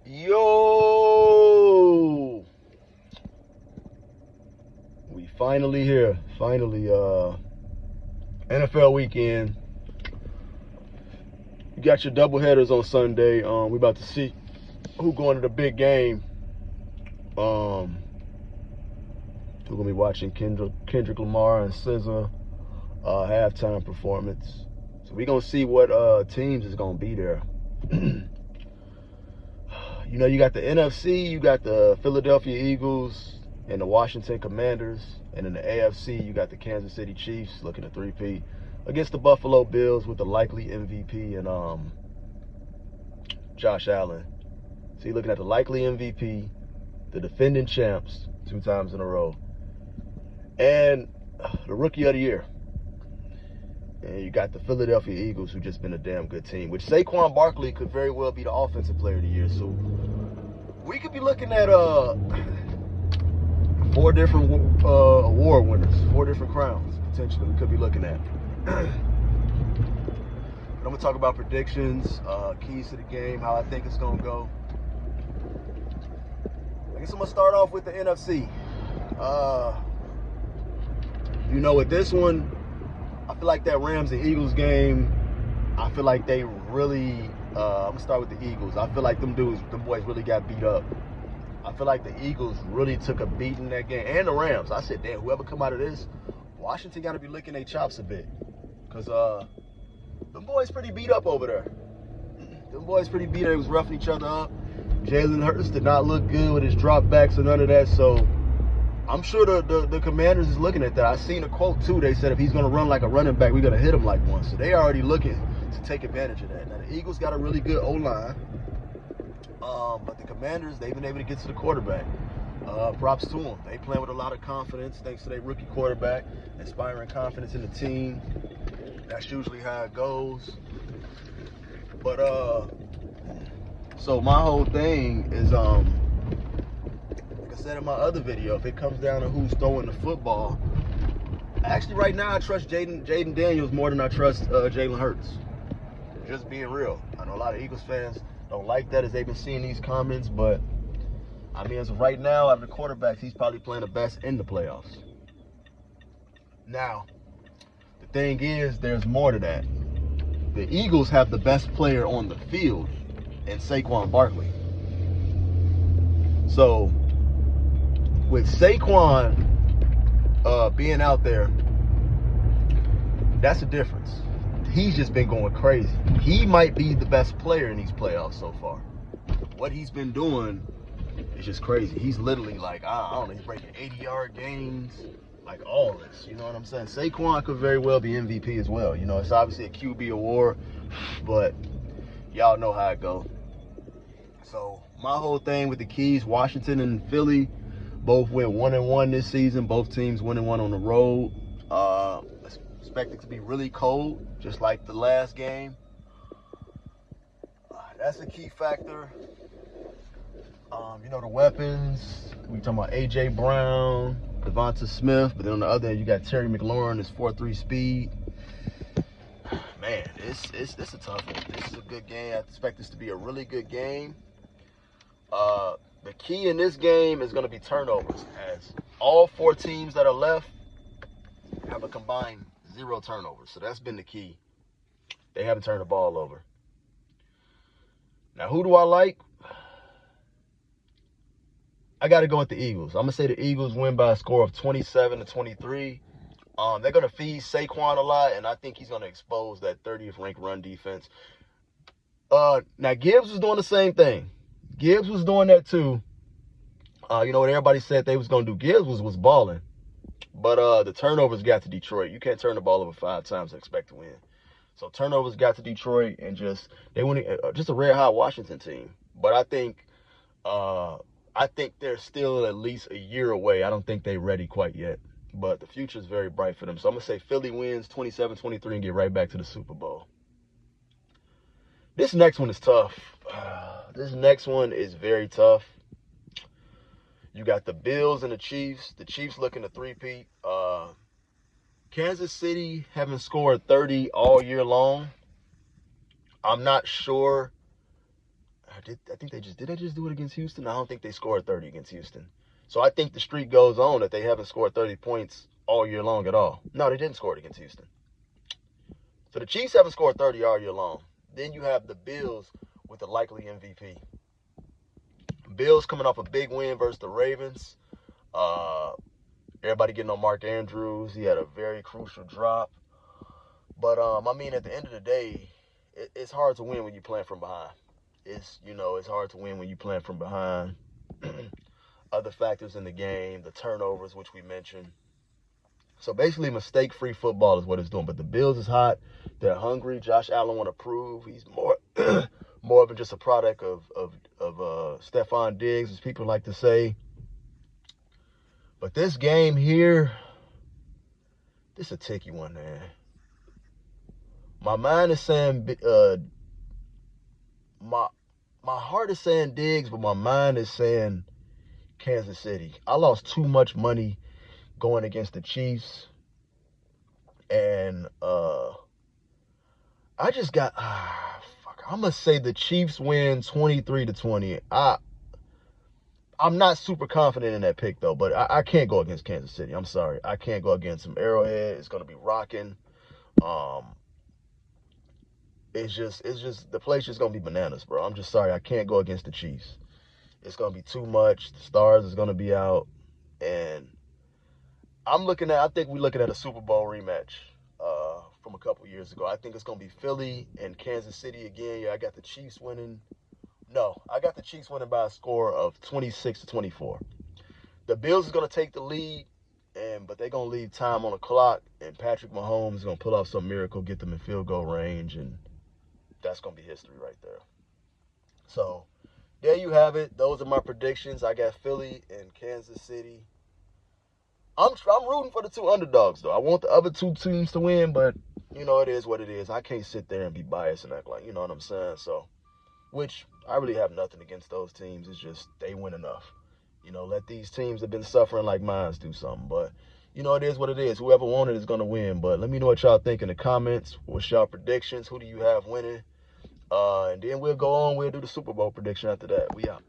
Yo, we finally here. Finally, NFL weekend. You got your double headers on Sunday. We about to see who going to the big game. Who gonna be watching Kendrick Lamar and SZA halftime performance. So we gonna see what teams is gonna be there. You know, you got the NFC, you got the Philadelphia Eagles and the Washington Commanders, and in the AFC, you got the Kansas City Chiefs looking to three-peat against the Buffalo Bills with the likely MVP and Josh Allen. So you're looking at the likely MVP, the defending champs 2 times in a row, and the Rookie of the Year. And you got the Philadelphia Eagles, who just been a damn good team, which Saquon Barkley could very well be the Offensive Player of the Year. So we could be looking at 4 different award winners, 4 different crowns, potentially, we could be looking at. But I'm going to talk about predictions, keys to the game, how I think it's going to go. I guess I'm going to start off with the NFC. You know, with this one, I feel like that Rams and Eagles game, I feel like they really, I'm going to start with the Eagles. I feel like them boys really got beat up. I feel like the Eagles really took a beat in that game. And the Rams. I said, damn, whoever come out of this, Washington got to be licking their chops a bit. Because them boys pretty beat up over there. Them boys pretty beat up. They was roughing each other up. Jalen Hurts did not look good with his dropbacks or none of that. So I'm sure the Commanders is looking at that. I seen a quote, too. They said if he's going to run like a running back, we're going to hit him like one. So they already looking to take advantage of that. Now, the Eagles got a really good O-line. But the Commanders, they've been able to get to the quarterback. Props to them. They playing with a lot of confidence thanks to their rookie quarterback, inspiring confidence in the team. That's usually how it goes. But, so my whole thing is, like I said in my other video, if it comes down to who's throwing the football, actually right now I trust Jaden Daniels more than I trust Jalen Hurts. Just being real. I know a lot of Eagles fans don't like that as they've been seeing these comments, but I mean, as of right now, out of the quarterbacks, he's probably playing the best in the playoffs. Now, the thing is, there's more to that. The Eagles have the best player on the field in Saquon Barkley. So, with Saquon being out there, that's a difference. He's just been going crazy. He might be the best player in these playoffs so far. What he's been doing is just crazy. He's literally like, I don't know, he's breaking 80-yard games, like all this. You know what I'm saying? Saquon could very well be MVP as well. You know, it's obviously a QB award, but y'all know how it goes. So my whole thing with the keys, Washington and Philly both went 1-1 this season. Both teams 1-1 on the road. Expect it to be really cold, just like the last game. That's a key factor. You know, the weapons. We talking about A.J. Brown, Devonta Smith, but then on the other end, you got Terry McLaurin, his 4.3 speed. Man, it's a tough one. This is a good game. I expect this to be a really good game. The key in this game is going to be turnovers, as all 4 teams that are left have a combined 0 turnovers. So that's been the key. They haven't turned the ball over. Now, who do I like? I got to go with the Eagles. I'm going to say the Eagles win by a score of 27-23. They're going to feed Saquon a lot, and I think he's going to expose that 30th ranked run defense. Now, Gibbs was doing the same thing. Gibbs was doing that too. You know what everybody said they was going to do? Gibbs was balling. But the turnovers got to Detroit. You can't turn the ball over 5 times and expect to win. So turnovers got to Detroit, and they went just a red hot Washington team. But I think they're still at least a year away. I don't think they're ready quite yet. But the future is very bright for them. So I'm going to say Philly wins 27-23 and get right back to the Super Bowl. This next one is tough. This next one is very tough. You got the Bills and the Chiefs. The Chiefs looking to three-peat. Kansas City haven't scored 30 all year long. I'm not sure. did they just do it against Houston? I don't think they scored 30 against Houston. So I think the streak goes on that they haven't scored 30 points all year long at all. No, they didn't score it against Houston. So the Chiefs haven't scored 30 all year long. Then you have the Bills with the likely MVP. Bills coming off a big win versus the Ravens. Everybody getting on Mark Andrews. He had a very crucial drop. But, I mean, at the end of the day, it's hard to win when you're playing from behind. It's hard to win when you're playing from behind. Other factors in the game, the turnovers, which we mentioned. So basically, mistake-free football is what it's doing. But the Bills is hot. They're hungry. Josh Allen want to prove he's more more than just a product of Stephon Diggs, as people like to say. But this game here, this is a tricky one, man. My mind is saying, my heart is saying Diggs, but my mind is saying Kansas City. I lost too much money going against the Chiefs, and I just got I'm gonna say the Chiefs win 23-20. I'm not super confident in that pick though, but I can't go against Kansas City. I'm sorry, I can't go against them. Arrowhead is gonna be rocking. It's just the place is gonna be bananas, bro. I'm just sorry, I can't go against the Chiefs. It's gonna be too much. The stars is gonna be out, and I think we're looking at a Super Bowl rematch from a couple years ago. I think it's going to be Philly and Kansas City again. Yeah, I got the Chiefs winning. No, I got the Chiefs winning by a score of 26-24. The Bills is going to take the lead, but they're going to leave time on the clock, and Patrick Mahomes is going to pull off some miracle, get them in field goal range, and that's going to be history right there. So there you have it. Those are my predictions. I got Philly and Kansas City. I'm rooting for the two underdogs, though. I want the other two teams to win, but, it is what it is. I can't sit there and be biased and act like, you know what I'm saying? So, which I really have nothing against those teams. It's just they win enough. Let these teams that have been suffering like mine do something. But, it is what it is. Whoever won it is going to win. But let me know what y'all think in the comments. What's y'all predictions? Who do you have winning? And then we'll go on. We'll do the Super Bowl prediction after that. We out.